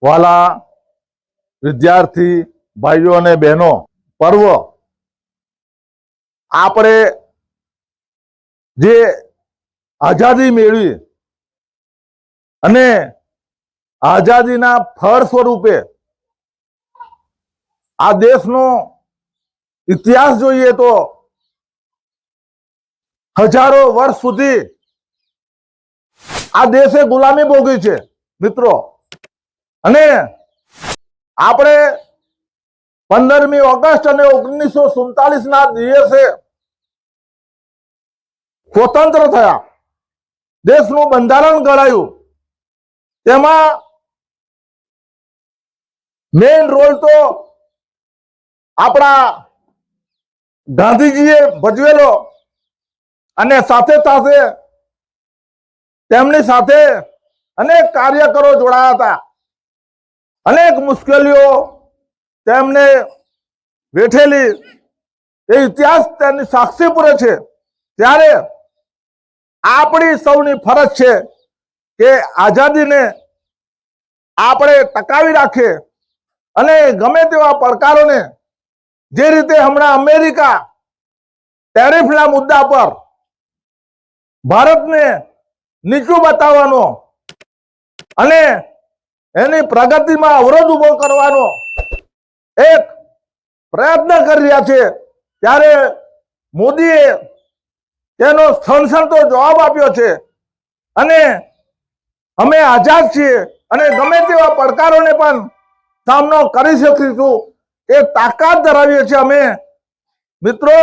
વાલા વિદ્યાર્થી ભાઈઓ અને બહેનો, પર્વ આપણે જે આઝાદી મેળવી અને આઝાદીના ફળ સ્વરૂપે આ દેશનો ઇતિહાસ જોઈએ તો હજારો વર્ષ સુધી આ દેશે ગુલામી ભોગવી છે મિત્રો. અને આપણે 15મી ઓગસ્ટ અને 1947 ના દિવસે સ્વતંત્ર થયા, દેશનું બંધારણ ઘડાયું. તેમાં મેઇન રોલ તો આપણા ગાંધીજીએ ભજવેલો અને સાથે સાથે તેમની સાથે અનેક કાર્યકરો જોડાયા હતા. અનેક મુશ્કેલીઓ તેમને વેઠેલી એ ઇતિહાસ તેની સાક્ષી પૂરે છે. ત્યારે આપણી સૌની ફરજ છે કે આઝાદીને આપણે ટકાવી રાખીએ અને ગમે તેવા પડકારોને, જે રીતે હમણાં અમેરિકા ટેરિફના મુદ્દા પર ભારતને નીચું બતાવવાનો અને એની પ્રગતિમાં અવરોધ ઉભો કરવાનો એક પ્રયત્ન કરી રહ્યા છે, ત્યારે મોદીએ તેનો સણસણતો જવાબ આપ્યો છે. અને અમે આઝાદ છીએ અને ગમે તેવા પડકારોને પણ સામનો કરી શકીશું એ તાકાત ધરાવીએ છીએ અમે મિત્રો.